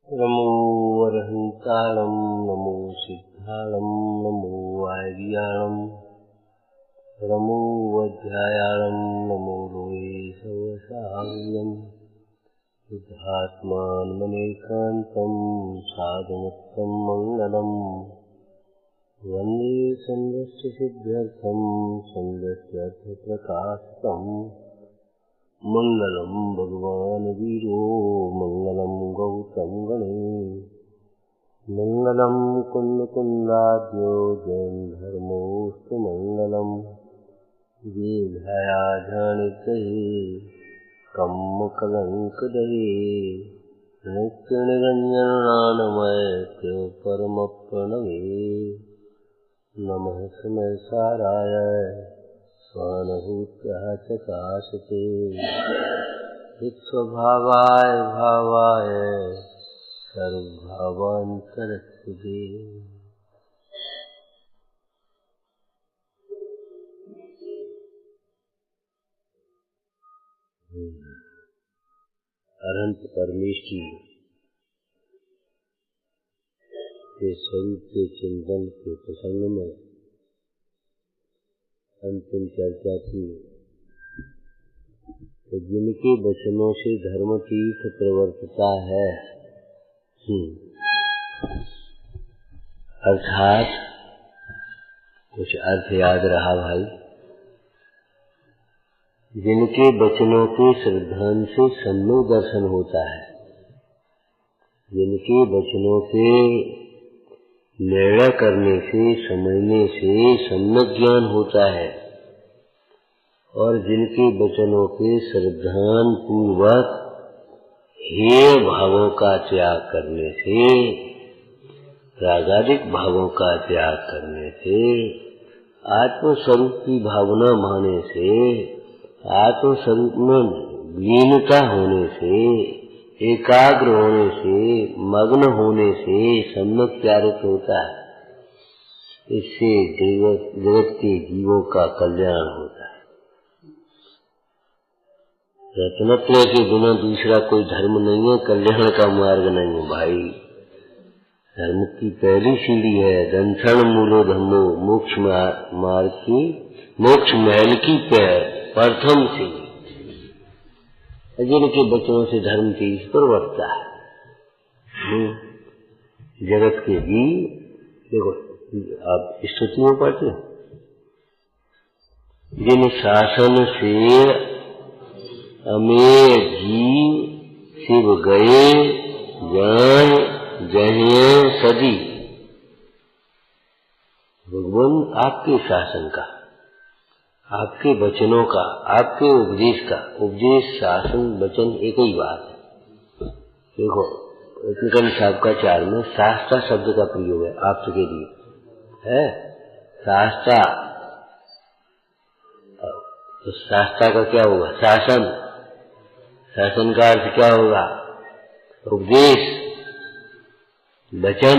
नमो अरहंताणं नमो सिद्धाणं नमो आर्याणं नमो अध्यायाणं नमो लोये सवसाव्यं बुद्धात्मानमेकान्तं साधुमुक्तं मङ्गलम् वन्दे सन्दस्य सिद्ध्यर्थं सन्दस्यर्थप्रकाशकम् मंगलम भगवान वीरो मंगलम गौतम गणे मंगलम कुंद कुंदाद्यो जैन धर्मोस्तु मंगलम ये भया जानिते कम कलंक दये नित्य निरंजन नामय परम प्रणवे नमः समय साराय स्वानुभूत्या चकाशते विश्वभावाय भावाय सर्वभावान्तरस्थिते अनंत परमेश्वर के स्वरूप के चिंतन के प्रसंग में अंतिम चर्चा थी तो जिनके वचनों से धर्म तीर्थ प्रवर्तता है, अर्थात कुछ अर्थ याद रहा भाई। जिनके वचनों के श्रद्धान से सम्यक दर्शन होता है, जिनके वचनों के निर्णय करने से समझने से सम्यक ज्ञान होता है और जिनके वचनों के श्रद्धान पूर्वक हेय भावों का त्याग करने से, रागादिक भावों का त्याग करने से, आत्मस्वरूप की भावना माने से, आत्मस्वरूप में लीनता होने से, एकाग्र होने से, मग्न होने से सम्यक चारित होता है। इससे जगत के जीवों का कल्याण होता है। रत्नत्रय के बिना दूसरा कोई धर्म नहीं है, कल्याण का मार्ग नहीं है भाई। धर्म की पहली सीढ़ी है दंथन मूलो धम्मो, मोक्ष मार्ग की, मोक्ष महल की प्रथम सीढ़ी। जिनके वचनों से धर्म तीर्थ प्रवर्तता है। जगत के जीव, देखो आप स्तुति में पढ़ते हो, जिन शासन से अमेय जीव शिव गए जान जहे सदी। भगवान आपके शासन का, आपके वचनों का, आपके उपदेश का, उपदेश शासन वचन एक ही बात है। देखो रत्नकन साहब का चार में शास्त्रा शब्द का प्रयोग है आपके लिए, है शास्त्रा। तो शास्त्रा का क्या होगा? शासन। शासन का अर्थ क्या होगा? उपदेश, वचन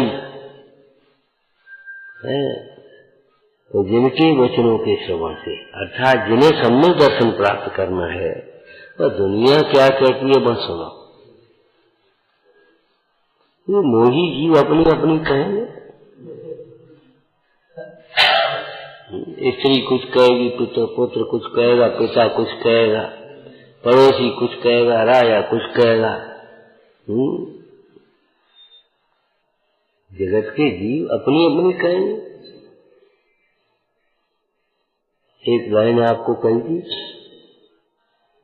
है। तो जिनके वचनों के श्रवण से, अर्थात जिन्हें सम्यक दर्शन प्राप्त करना है, वह दुनिया क्या कहती है बस सुनो। ये मोही जीव अपनी अपनी कहेंगे, स्त्री कुछ कहेगी, पुत्र कुछ कहेगा, पिता कुछ कहेगा, पड़ोसी कुछ कहेगा, राजा कुछ कहेगा। जगत के जीव अपनी अपनी कहेंगे। एक लाइन आपको कही थी,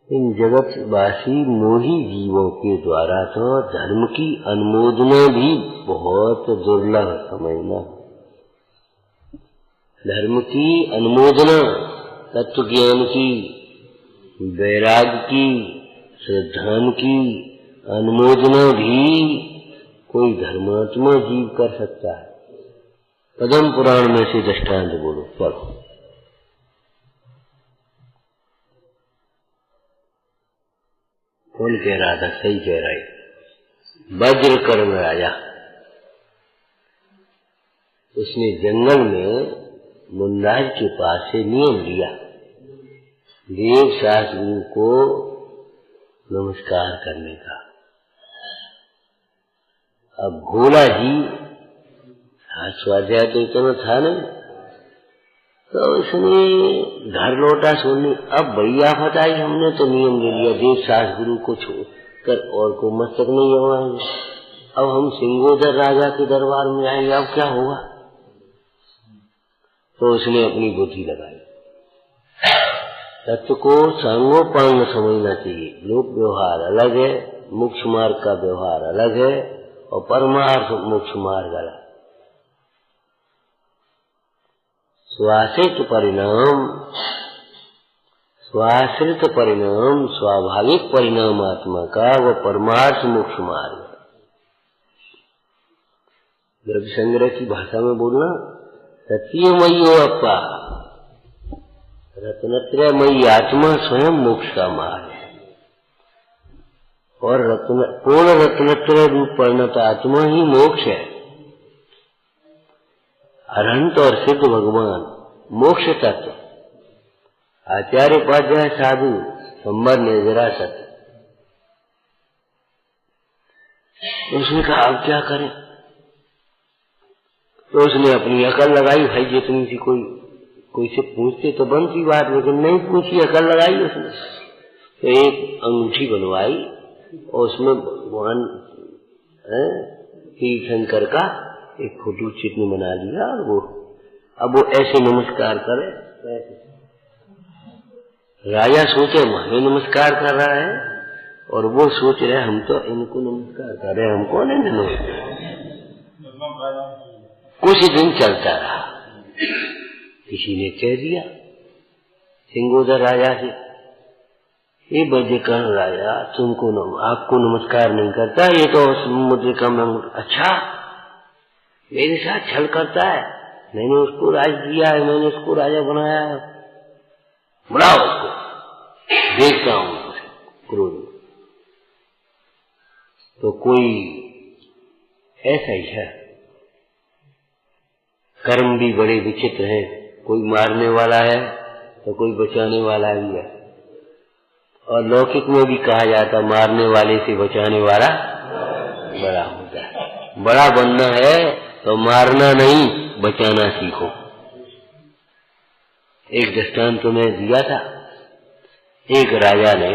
इन जगतवासी मोही जीवों के द्वारा तो धर्म की अनुमोदना भी बहुत दुर्लभ समझना। धर्म की अनुमोदना, तत्व ज्ञान की, वैराग्य की, श्रद्धान की अनुमोदना भी कोई धर्मात्मा जीव कर सकता है। पद्म पुराण में से दृष्टांत बोलो, पढ़ो। कौन कह रहा था? सही कह रहा है, वज्र कर्म राजा। उसने जंगल में मुंदाज के पास से नियम लिया, देव शास्त्री को नमस्कार करने का। अब भोला जी स्वाध्याय तो इतना था नहीं, तो उसने घर लौटा सोनी। अब भैया फटाई, हमने तो नियम ले लिया देव सास गुरु को छोड़कर और को मस्तक नहीं जमाएंगे। अब हम सिंगोदर राजा के दरबार में आएंगे, अब क्या होगा? तो उसने अपनी बुद्धि लगाई। तत्व को सांगोपांग समझना चाहिए। लोक व्यवहार अलग है, मोक्ष मार्ग का व्यवहार अलग है, और परमार्थ मोक्ष मार्ग अलग। स्वाश्रित परिणाम स्वाभाविक परिणाम आत्मा का वो परमार्थ मोक्ष मार्ग। द्रव्य संग्रह की भाषा में बोलना, सत्यमयी अप्पा, रत्नत्रयमयी आत्मा स्वयं मोक्ष का मार्ग है। और पूर्ण रत्नत्रय रूप परिणत आत्मा ही मोक्ष है। अरहंत और सिद्ध भगवान मोक्ष तत्व। आचार्य उपाध्याय साधु संबर निर्जरा सत्य। उसने कहा अब क्या करें? तो उसने अपनी अकल लगाई। भाई जितनी सी कोई से पूछते तो बनती बात, लेकिन नहीं पूछी, अकल लगाई उसने। तो एक अंगूठी बनवाई और उसमें भगवान तीर्थंकर का एक फोटो चित्र बना लिया। और अब वो ऐसे नमस्कार करे। राजा सोचे हमें नमस्कार कर रहा है, और वो सोच रहे हम तो इनको नमस्कार कर रहे हैं, हमको नहीं नमस्कार। कुछ दिन चलता रहा। किसी ने कह दिया सिंगोदर राजा से, ये बज्रकर्ण राजा आपको नमस्कार नहीं करता, ये तो समुद्र का अच्छा मेरे साथ छल करता है। मैंने उसको राज दिया है, मैंने उसको राजा बनाया है, बुलाओ उसको, देखता हूं उसे क्रोध। तो कोई ऐसा ही है, कर्म भी बड़े विचित्र हैं। कोई मारने वाला है तो कोई बचाने वाला भी है। और लौकिक में भी कहा जाता मारने वाले से बचाने वाला बड़ा होता है। बड़ा बनना है तो मारना नहीं, बचाना सीखो। एक दृष्टांत तो मैं दिया था। एक राजा ने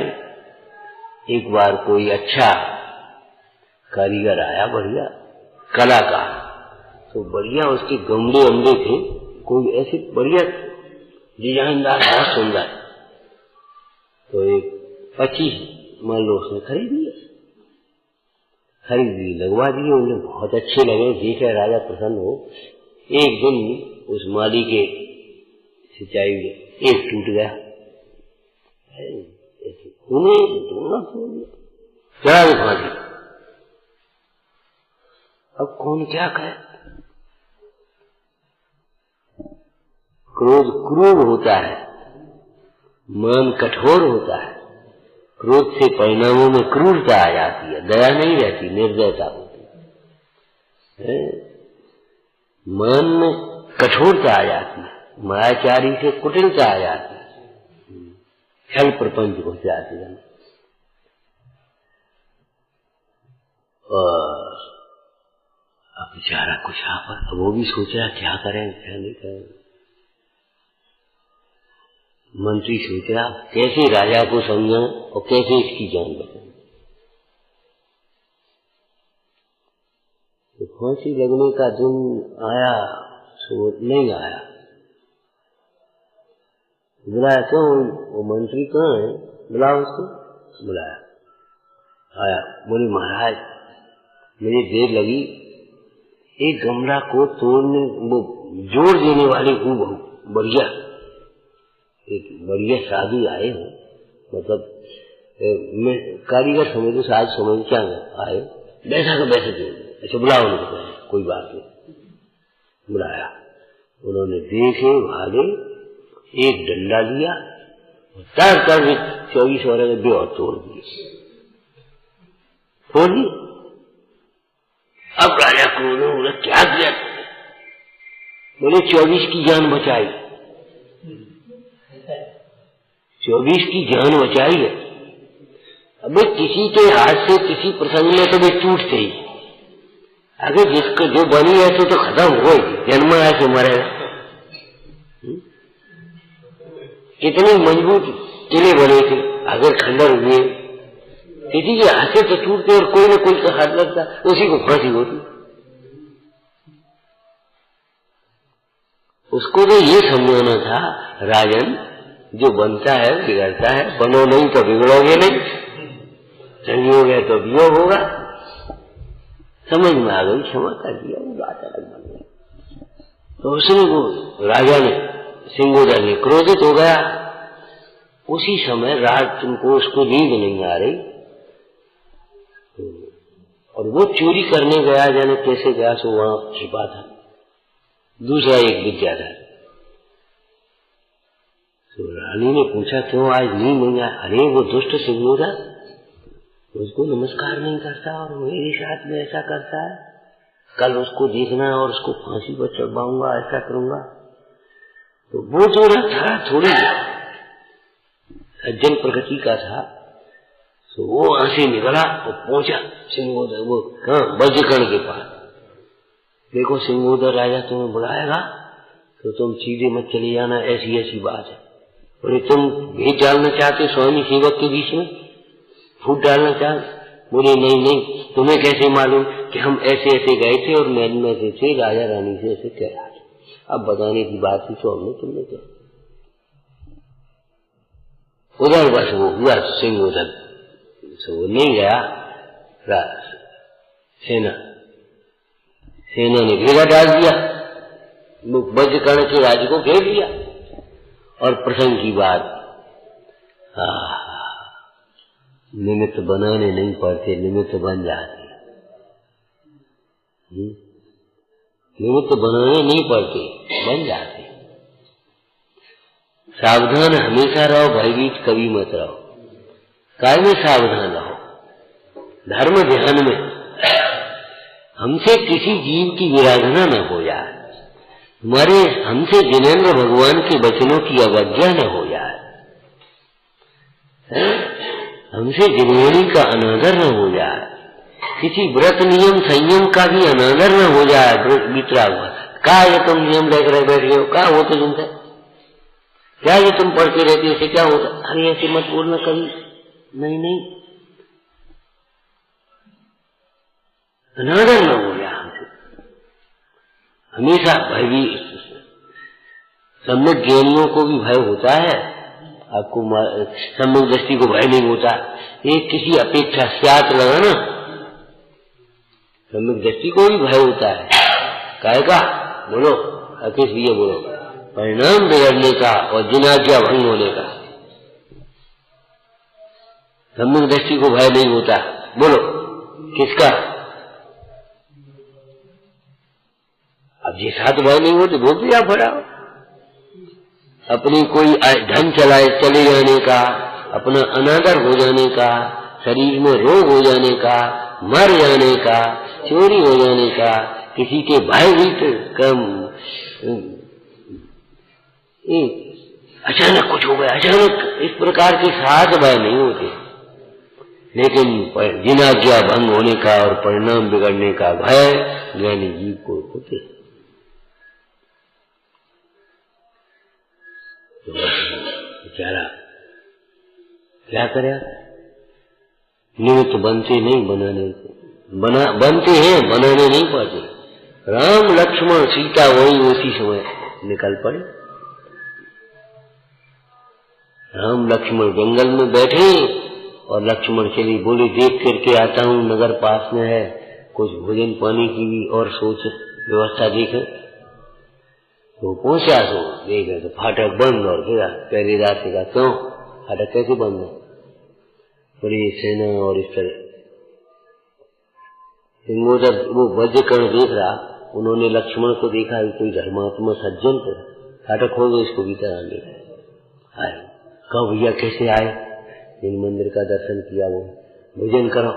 एक बार कोई अच्छा कारीगर आया, बढ़िया कलाकार, तो बढ़िया उसके गमले अमले थे, कोई ऐसे बढ़िया डिजाइनदार, बहुत सुंदर। तो एक 25 मान लो उसने खरीद ली, लगवा दिए। उन्हें बहुत अच्छे लगे, देखे राजा प्रसन्न हो। एक दिन उस माली के सिंचाई में एक टूट गया, उन्हें ढूंढना चढ़ा दिखा दिया। अब कौन क्या कहे? क्रोध क्रूर होता है, मन कठोर होता है। क्रोध से परिणामों में क्रूरता आ जाती है, दया नहीं रहती, निर्दयता होती है। मन में कठोरता आ जाती है, मायाचारी से कुटिलता आ जाती है, छल प्रपंच हो जाती है। और अब बेचारा कुछ आप वो भी सोच रहा क्या करें क्या नहीं करें। मंत्री सोच रहा कैसे राजा को समझाएं और कैसे इसकी जान बचाएं। तो फांसी लगने का दिन आया, सो नहीं आया। बुलाया, क्यों वो मंत्री कहाँ है? बुलाओ उसको। बुलाया, आया। बोले महाराज मुझे देर लगी, एक गमला को तोड़ने वो जोड़ देने वाले को बहुत बढ़िया एक बढ़िया साधु आए हो, मतलब मैं कारीगर समझो, साज समझ क्या आए, बैठा का बैठे जोड़। अच्छा बुलाओ उनको, कोई बात नहीं। बुलाया, उन्होंने देखे भागे, एक डंडा लिया, तर 24 और बे और तोड़ दिए, तोड़ी। अब राजा को बोले क्या किया? बोले 24 की जान बचाई। 24 की जान बचाई है। अबे किसी के हाथ से किसी प्रसंग में तो वे टूटते ही, अगर जिसको जो बनी है तो खत्म हो गई, जन्म ऐसे मरेगा। कितने मजबूत किले बने थे, अगर खंडर हुए किसी के हाथ से तो टूटते और कोई न कोई का हाथ लगता, उसी को फांसी होती। उसको तो ये समझाना था, राजन जो बनता है बिगड़ता है, बनो नहीं तो बिगड़ोगे नहीं, संयोग है तो वियोग होगा। समझ में आ गई, क्षमा कर दिया, वो बात अलग बन गई। तो उसने वो राजा ने, सिंगोदर ने क्रोधित हो गया। उसी समय रात तुमको उसको नींद नहीं आ रही और वो चोरी करने गया, जाने कैसे गया, सो वहां छिपा था। दूसरा एक विद्याधर, तो रानी ने पूछा क्यों आज नींद नहीं आया? अरे वो दुष्ट सिंगोदर उसको नमस्कार नहीं करता और मेरे साथ में ऐसा करता है, कल उसको देखना और उसको फांसी पर चढ़वाऊंगा, ऐसा करूंगा। तो वो जो था थोड़ी सज्जन प्रकृति का था, तो वो वहां से निकला और पहुंचा सिंगोदर, वो वज्रकर्ण के पास। देखो सिंगोदर राजा तुम्हें बुलाएगा तो तुम सीधे मत चले जाना, ऐसी ऐसी बात है। बोले तुम भेद डालना चाहते स्वामी सेवक के बीच में, फूट डालना चाहते? बोले नहीं नहीं, तुम्हें कैसे मालूम कि हम ऐसे ऐसे गए थे और महल में से थे, राजा रानी से ऐसे कह रहा था। अब बताने की बात थी तो हमने तुमने क्या उधर बस वो हुआ सिंगोदर से वो नहीं गया। सेना ने घेरा डाल दिया, वज्रकर्ण के राज्य को घेर लिया। और प्रसंग की बात, निमित्त बनाने नहीं पड़ते, निमित्त बन जाते। निमित्त बनाने नहीं पड़ते, बन जाते। सावधान हमेशा रहो, भयभीत कभी मत रहो। काय में सावधान रहो? धर्म ध्यान में हमसे किसी जीव की विराधना न हो जाए, हमारे हमसे जिनेंद्र भगवान के वचनों की अवज्ञा न हो जाए, हमसे जिनवाणी का अनादर न हो जाए, किसी व्रत नियम संयम का भी अनादर न हो जाए। बितरा हुआ का ये तुम नियम लेकर बैठ हो, का हो तो जिनका क्या ये तुम पढ़ते रहते हो, क्या होता? अरे ऐसे मत बोलना कभी, नहीं नहीं, अनादर न हो जाए हमसे। हमेशा भय भी, सम्यक ज्ञानियों को भी भय होता है, आपको सम्यक दृष्टि को भय नहीं होता। एक किसी अपेक्षा स्यात लगा ना, सम्यक दृष्टि को भी भय होता है। काहे का बोलो, किस लिए बोलो? परिणाम बिगड़ने का और जिनाज्ञा भंग होने का। सम्यक दृष्टि को भय नहीं होता, बोलो किसका? अब जिस हाथ भय नहीं होते वो भी आप भरा, अपनी कोई धन चले जाने का, अपना अनादर हो जाने का, शरीर में रोग हो जाने का, मर जाने का, चोरी हो जाने का, किसी के भयभीत कम, अचानक कुछ हो गया, अचानक इस प्रकार के साथ भय नहीं होते। लेकिन जिनाज्ञा भंग होने का और परिणाम बिगड़ने का भय ज्ञानी जीव को होते। तो बेचारा क्या करे? निमित्त बनते नहीं, बनते हैं, बनाने नहीं पाते। राम लक्ष्मण सीता वही उसी समय निकल पड़े। राम लक्ष्मण जंगल में बैठे और लक्ष्मण चली, बोले देख करके आता हूँ, नगर पास में है, कुछ भोजन पानी की भी और सोच व्यवस्था देखे। तो पहुंचा, तो देखा तो फाटक बंद और गया। पहरेदार से कहा क्यों फाटक कैसे बंद है? बड़ी सेना और इस तरह सिंगोदर वो वज्रकर्ण देख रहा, उन्होंने लक्ष्मण को देखा कोई धर्मात्मा सज्जन थे, फाटक हो गए, इसको भीतर आने आए। कहो भैया कैसे आए? जिन मंदिर का दर्शन किया वो भोजन करो।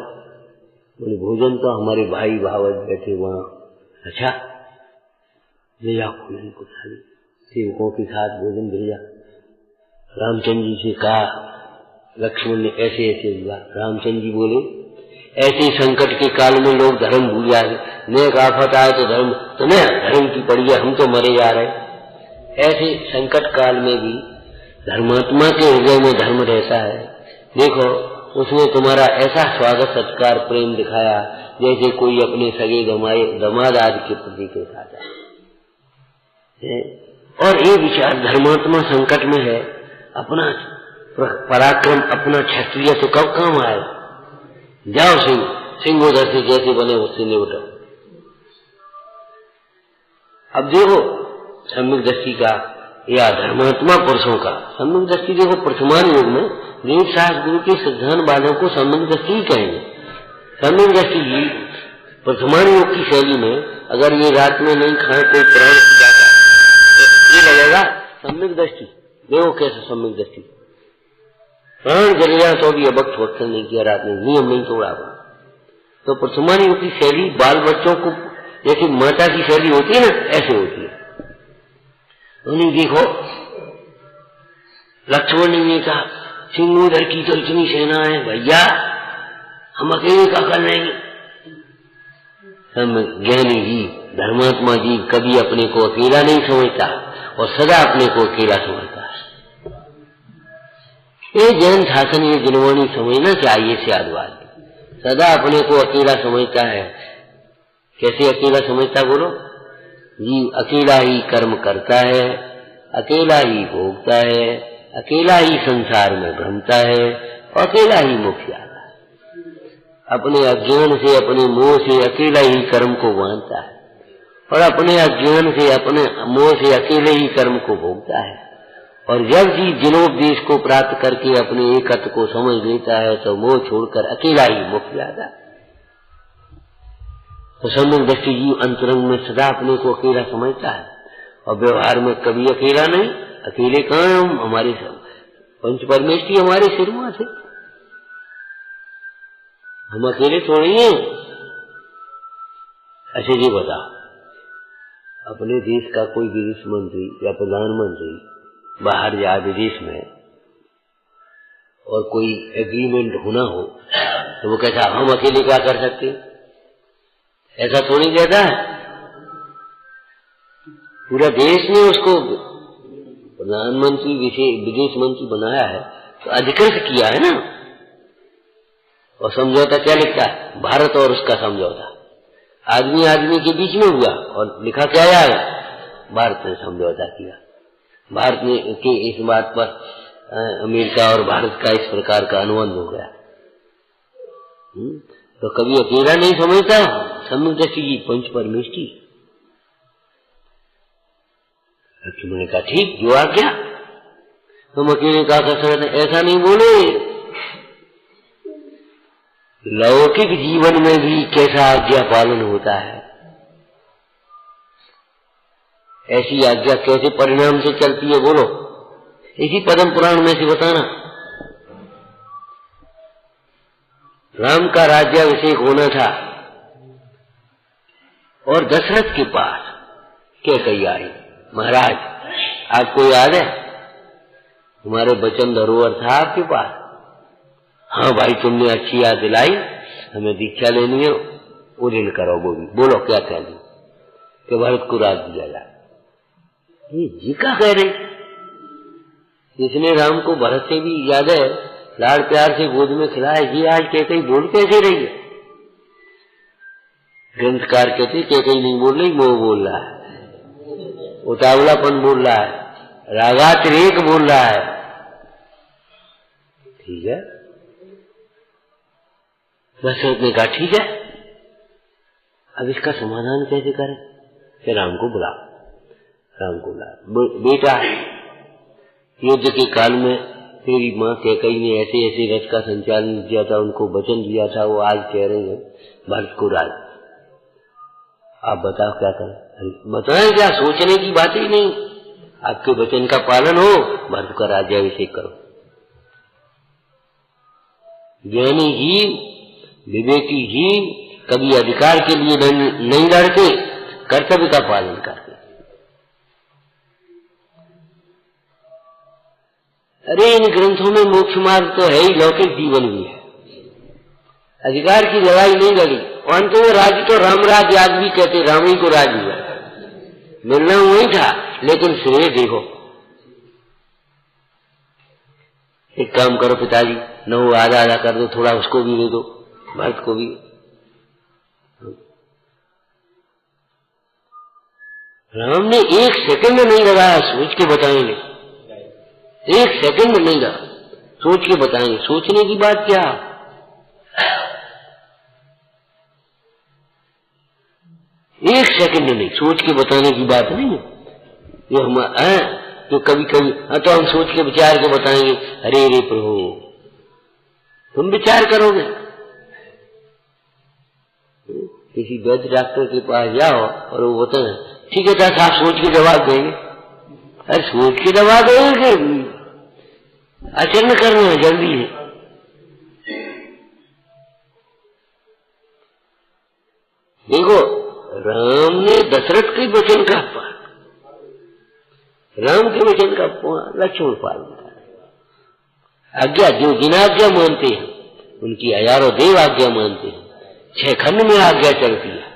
बोले भोजन तो हमारे भाई भावत बैठे वहां। अच्छा ले जाओ, उनको थाली सेवकों के साथ भोजन भेजा। रामचंद्र जी से कहा, लक्ष्मण ने ऐसे ऐसे हुआ। रामचंद्र जी बोले ऐसे संकट के काल में लोग धर्म भूल जाए, नेक आफत आए तो धर्म, तो न धर्म की पड़ी है, हम तो मरे जा रहे। ऐसे संकट काल में भी धर्मात्मा के हृदय में धर्म रहता है। देखो उसने तुम्हारा ऐसा स्वागत सत्कार प्रेम दिखाया जैसे कोई अपने सगे दमाद आदि के प्रति के साथ है। और ये विचार धर्मात्मा संकट में है, अपना पराक्रम अपना क्षत्रिय तो कब काम आए। जाओ सिंहोदर से जैसे बने उससे निपटो। अब देखो सम्यक दृष्टि का या धर्मात्मा पुरुषों का सम्यक दृष्टि, देखो प्रथमान युग में देव साहस गुरु के सिद्धांत वालों को सम्यक दृष्टि ही कहेंगे। सम्यक दृष्टि ही प्रथमान युग की शैली में अगर ये रात में नहीं खाए कोई प्राण जाता तो ये लगेगा सम्यक दृष्टि। देखो कैसे सम्यक दृष्टि, प्राण जल गया तो भी अभक्त वक्तन नहीं किया, रात में नियम नहीं तोड़ा। तो प्रथमान युग की शैली बाल बच्चों को जैसे माता की शैली होती है ना, ऐसे होती है। उन्हें देखो लक्ष्मण ने कहा सिंहोदर की तो इतनी सेना है भैया, हम अकेले का कर लेंगे। हम ज्ञानी जी धर्मात्मा जी कभी अपने को अकेला नहीं समझता और सदा अपने को अकेला समझता है। ये जैन शासन ये गुणवाणी समझना चाहिए सियादवाद, सदा अपने को अकेला समझता है। कैसे अकेला समझता बोलो? जीव अकेला ही कर्म करता है, अकेला ही भोगता है, अकेला ही संसार में भ्रमता है और अकेला ही मोक्ष आता है। अपने अज्ञान से अपने मोह से अकेला ही कर्म को बांधता है और अपने अज्ञान से अपने मोह से अकेले ही कर्म को भोगता है। और जब जीव जिनोपदेश को प्राप्त करके अपने एकत्व को समझ लेता है तो मोह छोड़कर अकेला ही मोक्ष आता है। तो सम्यक दृष्टि जीव अंतरंग में सदा अपने को अकेला समझता है और व्यवहार में कभी अकेला नहीं। अकेले कहाँ हम, हमारे पंच परमेष्ठी हमारे सिर में थे, हम अकेले थोड़ी हैं। अच्छा जी बताओ, अपने देश का कोई विदेश मंत्री या प्रधानमंत्री बाहर जाए विदेश में और कोई एग्रीमेंट होना हो तो वो कहता हम अकेले क्या कर सकते, ऐसा तो नहीं कहता है। पूरा देश ने उसको प्रधानमंत्री विदेश मंत्री बनाया है तो अधिकृत किया है ना। और समझौता क्या लिखता है? भारत और उसका समझौता, आदमी आदमी के बीच में हुआ और लिखा क्या आया? भारत ने समझौता किया। भारत ने के इस बात पर अमेरिका और भारत का इस प्रकार का अनुबंध हो गया। तो कभी अकेला नहीं समझता सम्यक दृष्टि जी पंच परमेष्ठी। लक्ष्मण ने कहा ठीक जो आज्ञा, तुम अकेले का कर सकते, ऐसा नहीं बोले। लौकिक जीवन में भी कैसा आज्ञा पालन होता है, ऐसी आज्ञा कैसे परिणाम से चलती है बोलो? इसी पद्म पुराण में से बताना। राम का राज्याभिषेक होना था और दशरथ के पास कैकेयी आई, महाराज आपको याद है तुम्हारे वचन धरोहर था आपके पास? हाँ भाई तुमने अच्छी याद दिलाई, हमें दीक्षा लेनी है, उड़ीन करोगे भी। बोलो क्या कह दी कि भरत को राज दिया जाए। ये जी का कह रही, जिसने राम को भरत से भी याद है लाड़ प्यार से गोद में खिलाया, जी आज कैकेयी बोल कैसे रही है? ग्रंथकार कहते कैकेयी नहीं बोल रही, मोह बोल रहा है, उतावलापन बोल रहा है, रागातिरेक बोल रहा है। ठीक है, दशरथ ने कहा ठीक है, अब इसका समाधान कैसे करें? कि राम को बुला, राम को बुला। बेटा युद्ध के काल में तेरी माँ कैकेयी ने ऐसे ऐसे रथ का संचालन किया था, उनको वचन दिया था, वो आज कह रहे हैं भरत को राज। आप बताओ क्या करें? बताएं क्या, सोचने की बात ही नहीं। आपके वचन का पालन हो, भरत का राज्याभिषेक करो। ज्ञानी जीव विवेकी जीव कभी अधिकार के लिए नहीं लड़ते, कर्तव्य का पालन करते। अरे इन ग्रंथों में मोक्ष मार्ग तो है ही, लौकिक जीवन भी है। अधिकार की लड़ाई नहीं लड़ी। और अंत में राज्य तो राम राज्य आज भी कहते, राम ही को राज्य हुआ, मिलना वही था, लेकिन श्रेय देखो। एक काम करो पिताजी, न वो आधा आधा कर दो, थोड़ा उसको भी दे दो, भरत को भी। राम ने एक सेकंड नहीं लगाया, सोच के बताएंगे, एक सेकंड नहीं लगा, सोच के बताएंगे। सोचने की बात क्या, एक सेकंड नहीं, सोच के बताने की बात नहीं है ये। हम तो कभी कभी तो हम सोच के विचार के बताएंगे, अरे रे प्रभु तुम विचार करोगे। किसी वैद्य डॉक्टर के पास जाओ और वो बताए, ठीक है था, आप सोच के जवाब देंगे। अरे सोच के जवाब देंगे, आचरण करना है, जल्दी है। देखो राम ने दशरथ के वचन का पालन, राम के वचन का लक्ष्मण पालन करा। आज्ञा जो जिनाज्ञा मानते हैं उनकी हजारों देव आज्ञा मानते हैं, 6 खंड में आज्ञा चलती है।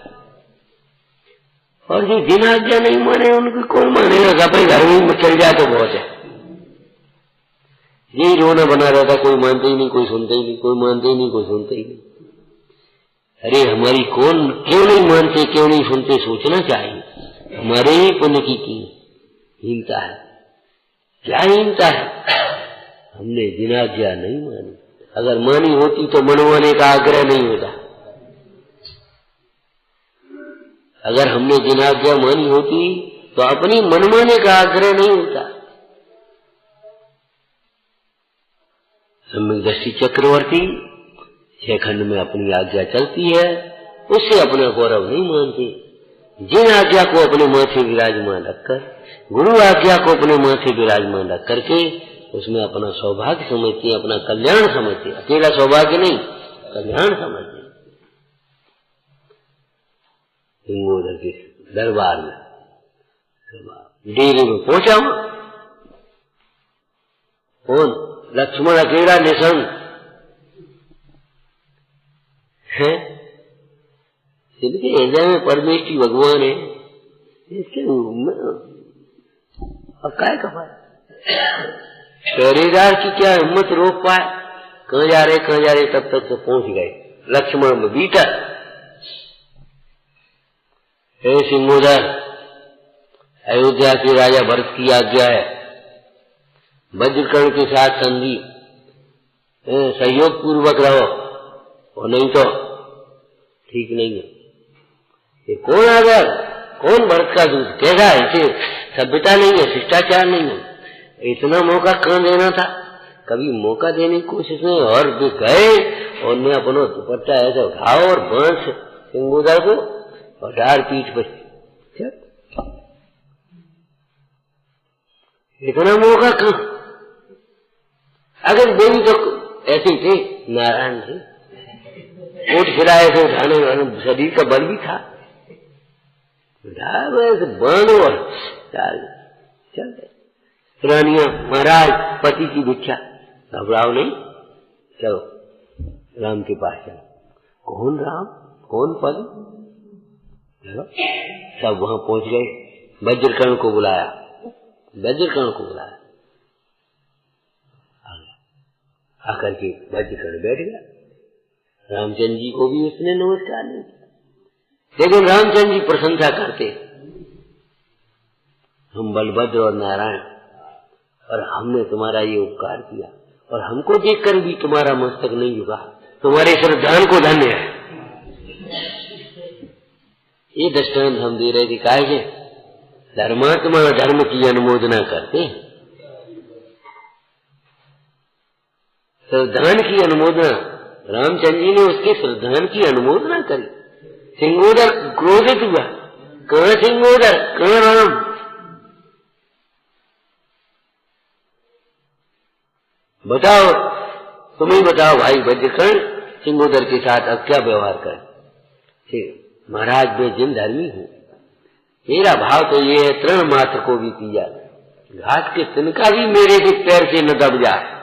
और जो जिनाज्ञा नहीं माने उनकी कौन मानेगा, भाई घर में चल जाए तो बहुत है। यही रोना बना रहता, कोई मानते ही नहीं, कोई सुनते ही नहीं, कोई मानते ही नहीं, कोई सुनते ही नहीं। अरे हमारी कौन क्यों नहीं मानते, क्यों नहीं सुनते, सोचना चाहिए। हमारे ही पुण्य की हीनता है। क्या हीनता है, हमने जिनाज्ञा नहीं मानी। अगर मानी होती तो मनवाने का आग्रह नहीं होता। अगर हमने जिनाज्ञा मानी होती तो अपनी मनमाने का आग्रह नहीं होता। सम्यक दृष्टि चक्रवर्ती 6 खंड में अपनी आज्ञा चलती है, उससे अपना गौरव नहीं मानते। जिन आज्ञा को अपने माथे विराजमान रखकर, गुरु आज्ञा को अपने माथे विराजमान रख करके उसमें अपना सौभाग्य समझते, अपना कल्याण समझते। अकेला सौभाग्य नहीं, कल्याण समझते। सिंगोदर के दरबार में डेरे में पहुंचा, कौन, लक्ष्मण अकेला निसंग है। जिनके हृदय में परमेश्वरी भगवान है, इसके अब काय कपाए, पहरेदार की क्या हिम्मत रोक पाए। कहां जा रहे तब तक तो पहुंच गए। लक्ष्मण में भीतर, हे सिंगोदर, अयोध्या के राजा भरत की आज्ञा है, वज्रकर्ण के साथ संधि, सहयोग पूर्वक रहो, और नहीं तो ठीक नहीं है। ये कौन आ गया, कौन भरत का दूध, कैसा है, इसे सभ्यता नहीं है, शिष्टाचार नहीं है। इतना मौका कहां देना था। कभी मौका देने की कोशिश नहीं, और भी गए और मैं अपना दुपट्टा ऐसा उठाओ और बांस सिंगोदर को और डार पीठ पर। इतना मौका कहां, अगर देवी तो ऐसे थे, नारायण थे, कोट खिलाए थे, उठाने शरीर का बल भी था, बांधो और चल रानिया, महाराज पति की भिक्षा, घबराओ नहीं, चलो राम के पास चलो। कौन राम, कौन पद, चलो सब वहां पहुंच गए। वज्रकर्ण को बुलाया, वज्रकर्ण को बुलाया, आकर के वज्रकर्ण बैठ गया। रामचंद्र जी को भी उसने नमस्कार नहीं किया, लेकिन रामचंद्र जी प्रशंसा करते, हम बलभद्र और नारायण, और हमने तुम्हारा ये उपकार किया, और हमको देखकर भी तुम्हारा मस्तक नहीं झुका, तुम्हारे श्रद्धान को धन्य है। ये दृष्टांत हम दे रहे थे, काहे धर्मात्मा धर्म की अनुमोदना करते, श्रद्धान की अनुमोदना। रामचंद्र जी ने उसके श्रद्धान की अनुमोदना करी। सिंगोदर क्रोधित हुआ, कहां सिंगोदर, कहां राम। बताओ, तुम ही बताओ भाई वज्रकर्ण, सिंगोदर के साथ अब क्या व्यवहार करें। महाराज मैं जिन धर्मी हूं, मेरा भाव तो ये है, तृण मात्र को भी पी जाए, घास के तिनका भी मेरे पैर से न दब जाए।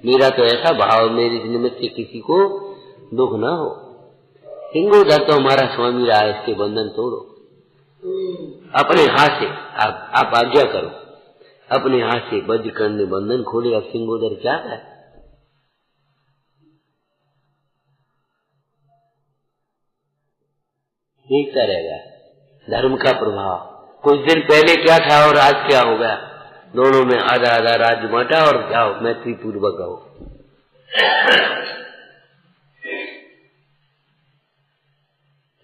मेरा तो ऐसा भाव, मेरे निमित्त किसी को दुख ना हो। सिंगोदर तो हमारा स्वामी रहा है, इसके बंधन तोड़ो अपने हाथ से। आप आज्ञा करो, अपने हाथ से वज्र करने बंधन खोले। अब सिंगोदर क्या है, देखता रहेगा धर्म का प्रभाव। कुछ दिन पहले क्या था और आज क्या हो गया, दोनों में आधा आधा राज्य बांटा और क्या हो, मैत्री पूर्वक हो।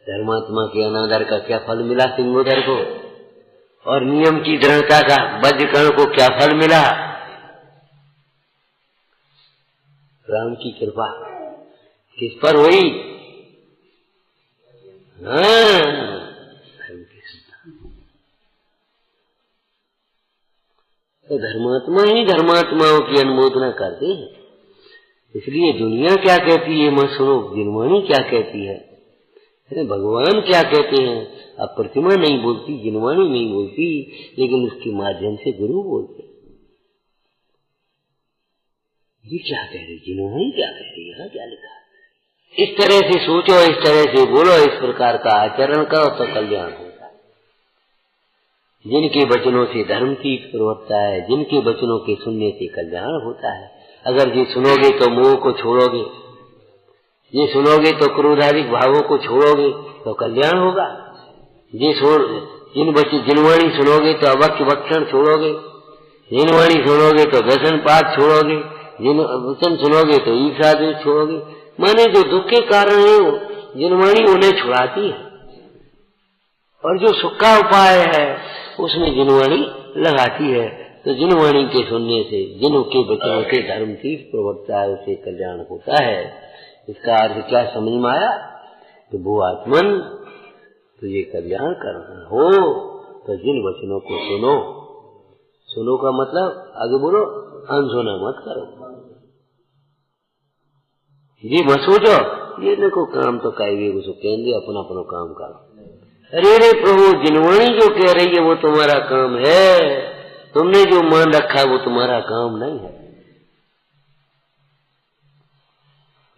धर्मात्मा के अनादर का क्या फल मिला सिंगोदर को, और नियम की दृढ़ता का वज्रकर्ण को क्या फल मिला। राम की कृपा किस पर हुई, तो धर्मात्मा ही धर्मात्माओं की अनुमोदना करते हैं। इसलिए दुनिया क्या कहती है मत सुनो, जिनवाणी क्या कहती है, भगवान क्या कहते हैं। अब प्रतिमा नहीं बोलती, जिनवाणी नहीं बोलती, लेकिन उसके माध्यम से गुरु बोलते। ये क्या कह रही, जिनवाणी क्या कह रही है, क्या लिखा। इस तरह से सोचो, इस तरह से बोलो, इस प्रकार का आचरण करो तो कल्याण होता है। जिनके वचनों से धर्म की प्रवृत्ता है, जिनके वचनों के सुनने से कल्याण होता है। अगर ये सुनोगे तो मोह को छोड़ोगे, ये सुनोगे तो क्रोधाधिक भावों को छोड़ोगे तो कल्याण होगा। ये जिनवाणी सुनोगे तो अवक्य वक्षण छोड़ोगे, जिनवाणी सुनोगे तो व्यसन पात छोड़ोगे, जिन वचन सुनोगे तो ईर्ष्या द्वेष छोड़ोगे। माने जो दुख के कारण है वो जिनवाणी उन्हें छुड़ाती है, और जो सुख का उपाय है उसमें जिनवाणी लगाती है। तो जिनवाणी के सुनने से, जिनों के वचनों से धर्म की प्रवृत्ता है, उसे कल्याण होता है। इसका अर्थ क्या समझ में आया कि वो आत्मन तुझे कल्याण करना हो तो जिन वचनों को सुनो। सुनो का मतलब आगे बोलो, अनसुना मत करो। ये मत सोचो ये देखो काम तो कायवे को कहेंगे, अपना अपना काम करो। अरे रे प्रभु, जिनवाणी जो कह रही है वो तुम्हारा काम है, तुमने जो मान रखा है वो तुम्हारा काम नहीं है।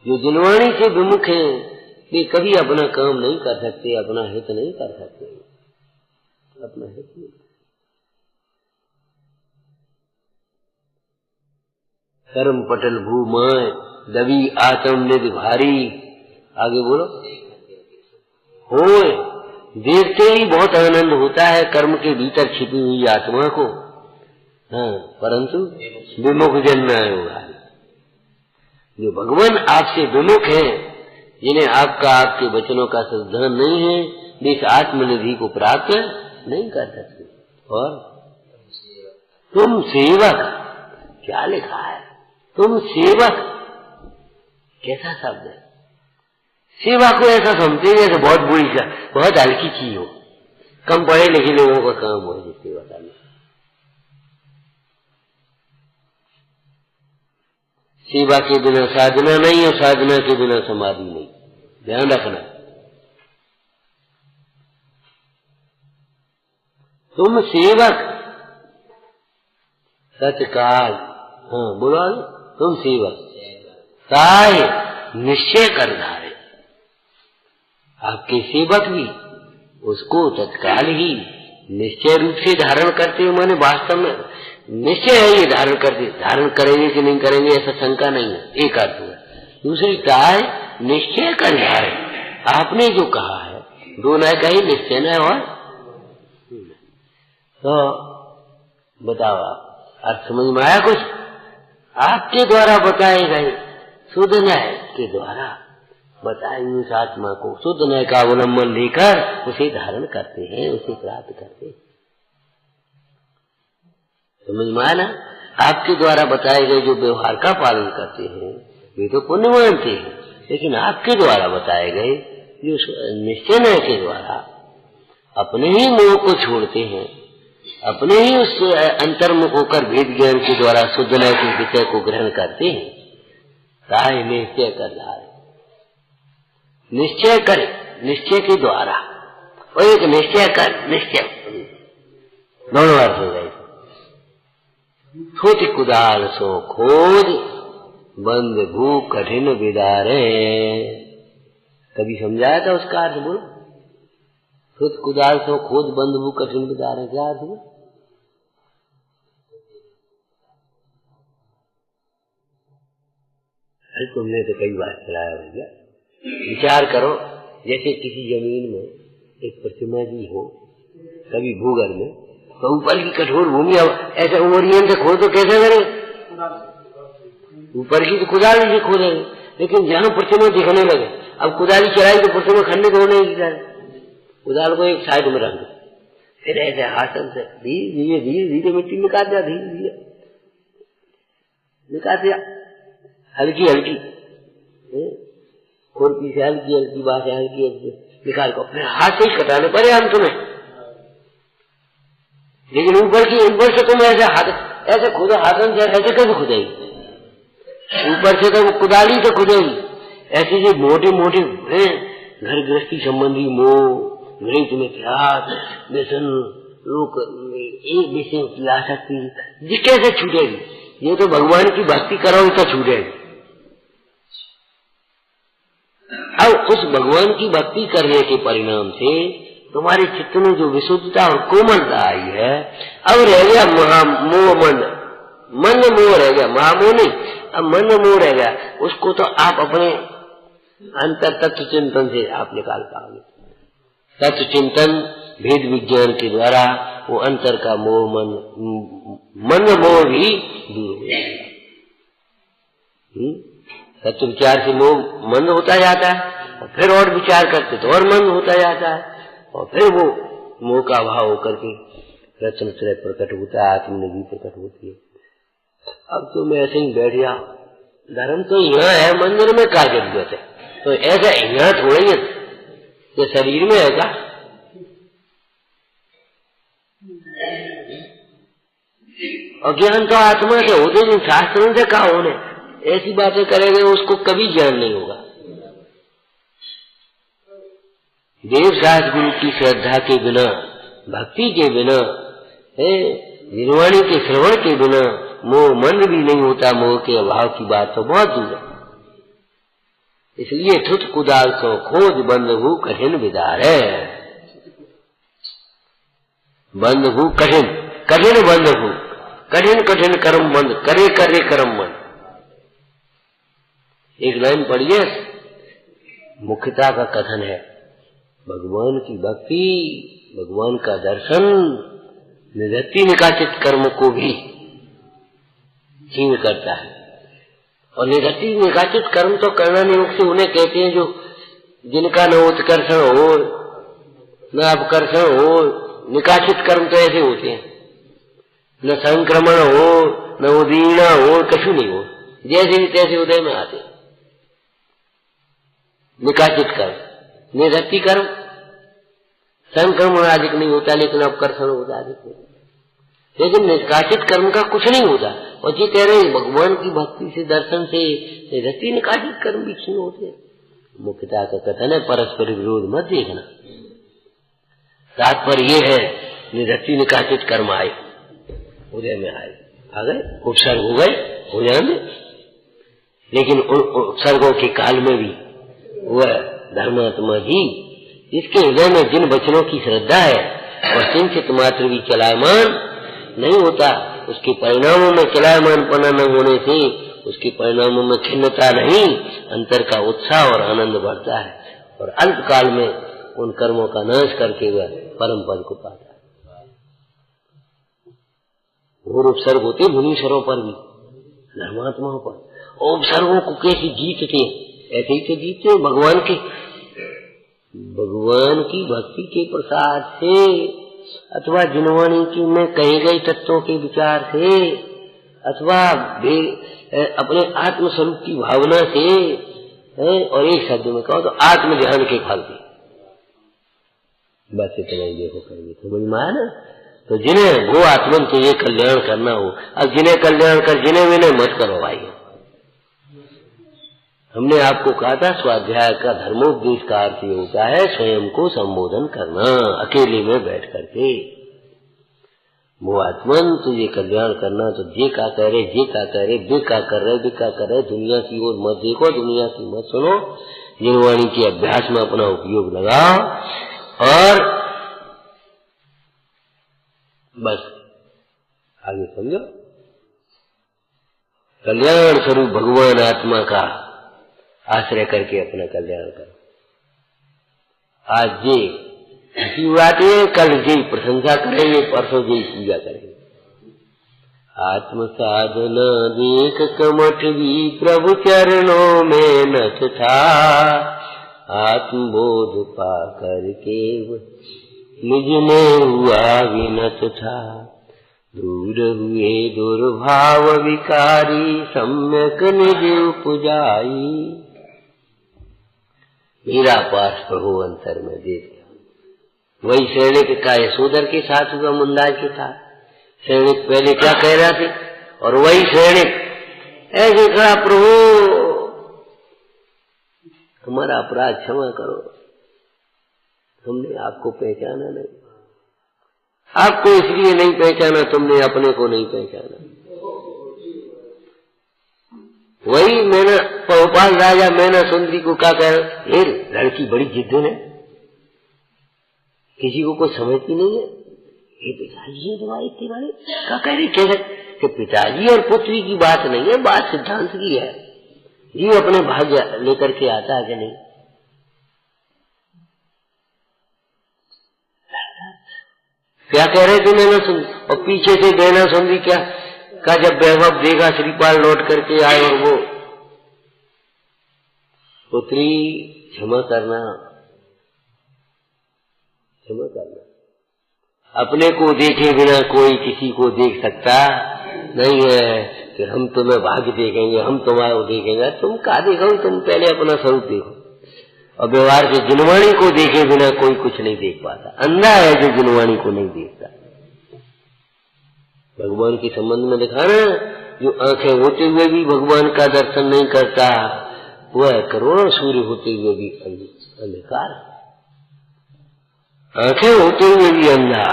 जो जिनवाणी से विमुख है वे कभी अपना काम नहीं कर सकते, अपना हित नहीं कर सकते, अपना हित नहीं। कर्म पटल भूमाय दबी आत्म निधि भारी। आगे बोलो, होए देखते ही बहुत आनंद होता है कर्म के भीतर छिपी हुई आत्मा को। हाँ, परंतु विमुख जन न होगा। जो भगवान आपसे विमुख है, जिन्हें आपके वचनों का श्रद्धा नहीं है, वे इस आत्मनिधि को प्राप्त नहीं कर सकते। और तुम सेवक, क्या लिखा है, तुम सेवक, कैसा शब्द है। सेवा को ऐसा समझते हैं जैसे बहुत बुरी, बहुत हल्की चीज हो, कम पढ़े लिखे लोगों का काम हो सेवा करना। सेवा के बिना साधना नहीं और साधना के बिना समाधि नहीं, ध्यान रखना। तुम सेवक सतकाल, हाँ बोलो, तुम सेवक काय निश्चय कर धारे। आपके सेवक भी उसको तत्काल ही निश्चय रूप से धारण करते हो। माने वास्तव में निश्चय है, ये धारण करेंगे कि नहीं करेंगे ऐसा शंका नहीं है, एक अर्थ हुआ। दूसरी काय निश्चय कर धारे, आपने जो कहा है दोनों का ही निश्चय न। और तो बताओ आप, अर्थ समझ में आया कुछ? आपके द्वारा बताए गए शुद्ध न्याय के द्वारा बताई उस आत्मा को शुद्ध न्याय का अवलंबन लेकर उसे धारण करते हैं, उसे प्राप्त करते हैं। समझ में आया ना? आपके द्वारा बताए गए जो व्यवहार का पालन करते हैं वे तो पुण्यवान थे, लेकिन आपके द्वारा बताए गए जो निश्चय न्याय के द्वारा अपने ही मोह को छोड़ते हैं, अपने ही उस अंतर्मुख होकर वेद ज्ञान के द्वारा शुद्ध न्याय के विषय को ग्रहण करते हैं। काय निश्चय कर रहा है, निश्चय करे, निश्चय के द्वारा, और एक निश्चय कर, निश्चय दोनों अर्थ हो गए। खोज कुदाल सो खोज, बंद भू कठिन विदारे। कभी समझाया था उसका अर्थ बोल? खुद कुदाल सो खोद बंद भू कठिन विदारे, क्या अर्थ है? तुमने तो कई बार चलाया भैया। विचार करो, जैसे किसी जमीन में एक प्रतिमा जी हो, कभी भूगर्भ में, तो ऊपर की कठोर भूमि ऐसे ओरियन से खोद तो कैसे करे? ऊपर की तो कुदाली से खोदेंगे, लेकिन जहाँ प्रतिमा दिखने लगे, अब कुदाली चलाई तो प्रतिमा खंडित होने की तरह, कुदाल को एक साइड में रख दो, फिर ऐसे हाथन से धीरे धीरे मिट्टी निकाल दिया, धीरे धीरे निकाल दिया, हल्की हल्की खुरपी से हल्की हल्की बात है, हल्की हल्की निकाल को फिर हाथ से ही कटाने पड़े हम तुम्हें। लेकिन ऊपर से तुम ऐसे खुदो, हाथन से ऐसे कैसे खुदेगी? ऊपर से तो कुदाली से खुदेगी। ऐसे जो मोटे मोटे घर गृहस्थी संबंधी मोह, गृहित में त्याग, व्यसन, लोक एक विषय की आसक्ति, ये कैसे छूटेगी? ये तो भगवान की भक्ति करो तो छूटेगी। अब उस भगवान की भक्ति करने के परिणाम से तुम्हारे चित्त में जो विशुद्धता और कोमलता आई है, अब रह गया मोह, मन मोह रह गया, महामोह नहीं, अब मन मोह रह गया। उसको तो आप अपने अंतर तत्व चिंतन से आप निकाल पाओगे। तत्व चिंतन भेद विज्ञान के द्वारा वो अंतर का मोह, मन मोह भी दूर हो जाएगा। तत्व विचार से मोह मंद होता जाता है, और फिर और विचार करते तो और मंद होता जाता है, और फिर वो मोह का भाव होकर के रत्न त्रय प्रकट होता है, आत्मनिधि प्रकट होती है। अब तो मैं ऐसे ही बैठ जाओ, धर्म तो यहाँ है, मंदिर में क्या जरूरत है? तो ऐसा यहाँ थोड़ा ही है, ये शरीर में है क्या? अज्ञान तो आत्मा से होते, लेकिन शास्त्रों से कहा होने ऐसी बातें करेंगे उसको कभी ज्ञान नहीं होगा। देव शास्त्र गुरु की श्रद्धा के बिना, भक्ति के बिना, निर्वाणी के श्रवण के बिना मोह मन भी नहीं होता। मोह के अभाव की बात तो बहुत दूर है। इसलिए ठुत कुदाल सो खोज बंद भू कठिन विदार है। बंद भू कठिन, कठिन बंद भू, कठिन कठिन कर्म बंद करे करे कर्म बंद। एक लाइन पढ़िए, मुख्यता का कथन है, भगवान की भक्ति, भगवान का दर्शन निधत्ति निकाचित कर्म को भी क्षीण करता है। और निधत्ति निकाचित कर्म तो करना नियोग से उन्हें कहते हैं जो जिनका न उत्कर्षण हो न अपकर्षण हो। निकाचित कर्म तो ऐसे होते हैं, न संक्रमण हो न उदीर्णा हो, कछु नहीं हो, जैसे भी तैसे उदय में आते। निकाचित कर्म, निधत्ति कर्म संक्रमण अधिक नहीं होता, लेकिन अपकर्षण होता अधिक होता। लेकिन निकाचित कर्म का कुछ नहीं होता। और ये कह रहे हैं भगवान की भक्ति से, दर्शन से निधत्ति निकाचित कर्म भी क्षीण होते हैं। मुख्यता का कथन है, परस्पर विरोध मत देखना। तात्पर्य ये है, निधत्ति निकाचित कर्म आए, उदय में आए, आ गए, उपसर्ग हो गए, हो जाने। लेकिन उन उपसर्गों के काल में भी वह धर्मात्मा ही इसके हृदय में जिन वचनों की श्रद्धा है और किंचित मात्र भी चलायमान नहीं होता, उसके परिणामों में चलायमानपना न होने से उसके परिणामों में खिन्नता नहीं, अंतर का उत्साह और आनंद बढ़ता है, और अल्प काल में उन कर्मों का नाश करके वह परम पद को पाता है। और उपसर्ग होते मुनीश्वरों पर भी, धर्मात्माओं पर, और उपसर्गों को कैसे जीतते, ऐसे ही तो जीतते भगवान की भक्ति के प्रसाद से, अथवा जिनवाणी की में कहे गए तत्वों के विचार से, अथवा अपने आत्म स्वरूप की भावना से, और एक शब्द में कहो तो आत्म ध्यान के फल से। बस इतना ही देखो, करेंगे समझ में आया ना? तो जिन्हें वो आत्मन के ये कल्याण करना हो, अब जिन्हें कल्याण कर जिन्हें विनय मत करो भाई। हमने आपको कहा था स्वाध्याय का धर्मोपदेश का अर्थ ये होता है स्वयं को संबोधन करना, अकेले में बैठ करके। वो आत्मन तुझे कल्याण करना तो जे का कह रहे, जे का कह रहे, बे का कर रहे, बे का कर रहे, दुनिया की ओर मत देखो, दुनिया की मत सुनो, जिनवाणी के अभ्यास में अपना उपयोग लगाओ और बस आगे समझो। कल्याण स्वरूप भगवान आत्मा का आश्रय करके अपना कल्याण करो। आज जी ऐसी बात है, कल जी प्रशंसा करेंगे, परसों जी पूजा करेंगे। आत्म साधना देख कमठ भी प्रभु चरणों में नत था, आत्मबोध पा करके निज में हुआ विनत था। दूर हुए दुर्भाव विकारी, सम्यक निज उपजाई। मेरा पास प्रभु अंतर में देख। वही सैनिक का यशोधर के साथ हुआ मुंदाज के साथ। सैनिक पहले क्या कह रहा थे और वही सैनिक ऐसे कहा, प्रभु हमारा अपराध क्षमा करो, हमने आपको पहचाना नहीं, आपको इसलिए नहीं पहचाना तुमने अपने को नहीं पहचाना। वही मैंने भोपाल राजा मैना सुंदरी को क्या कह रहा, लड़की बड़ी जिद्दन है, किसी को कोई समझती नहीं है, ये पिताजी है तुम्हारी इतनी बड़ी क्या कह रही, कि पिताजी और पुत्री की बात नहीं है, बात सिद्धांत की है। जीव अपने भाग्य लेकर के आता है कि नहीं। क्या कह रहे थे मैंने सुन, और पीछे से देना सुंदरी क्या का जब वैभव देगा श्रीपाल लौट करके आए और वो पुत्री क्षमा करना, क्षमा करना, अपने को देखे बिना कोई किसी को देख सकता नहीं है कि हम तुम्हें भाग्य देखेंगे, हम तुम्हारा देखेंगे। तुम का देखो, तुम पहले अपना स्वरूप देखो। और व्यवहार से जिनवाणी को देखे बिना कोई कुछ नहीं देख पाता। अंधा है जो जिनवाणी को नहीं देखता। भगवान के संबंध में देखा ना, जो आंखें होते हुए भी भगवान का दर्शन नहीं करता, वह करोड़ों सूर्य होते हुए भी अंधकार, आंखें होते हुए भी अंधा,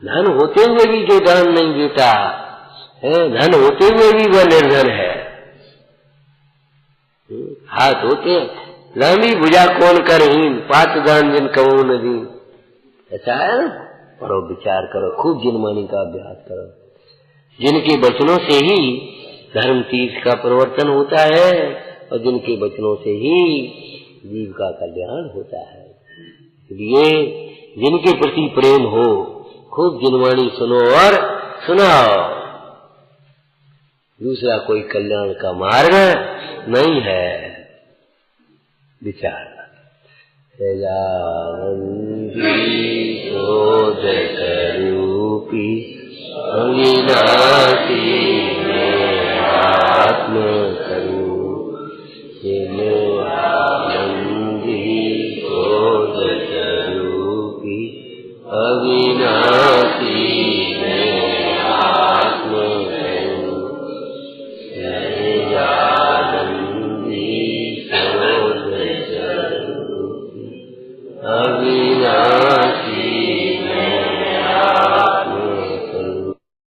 धन होते हुए भी जो दान नहीं देता है, धन होते हुए भी वह निर्धन है। हाथ होते लांबी भुजा कौन करहीन, पात दान जिन कहो नदी। ऐसा है ना, पढ़ो विचार करो, खूब जिनवाणी का अभ्यास करो। जिनके वचनों से ही धर्म तीर्थ का परिवर्तन होता है और जिनके वचनों से ही जीव का कल्याण होता है। इसलिए जिनके प्रति प्रेम हो, खूब जिनवाणी सुनो और सुनाओ। दूसरा कोई कल्याण का मार्ग नहीं है। विचार सजानंदी शोध रूपी अविनाशी आत्म स्वरूप आनंदी शोध रूपी अविनाशी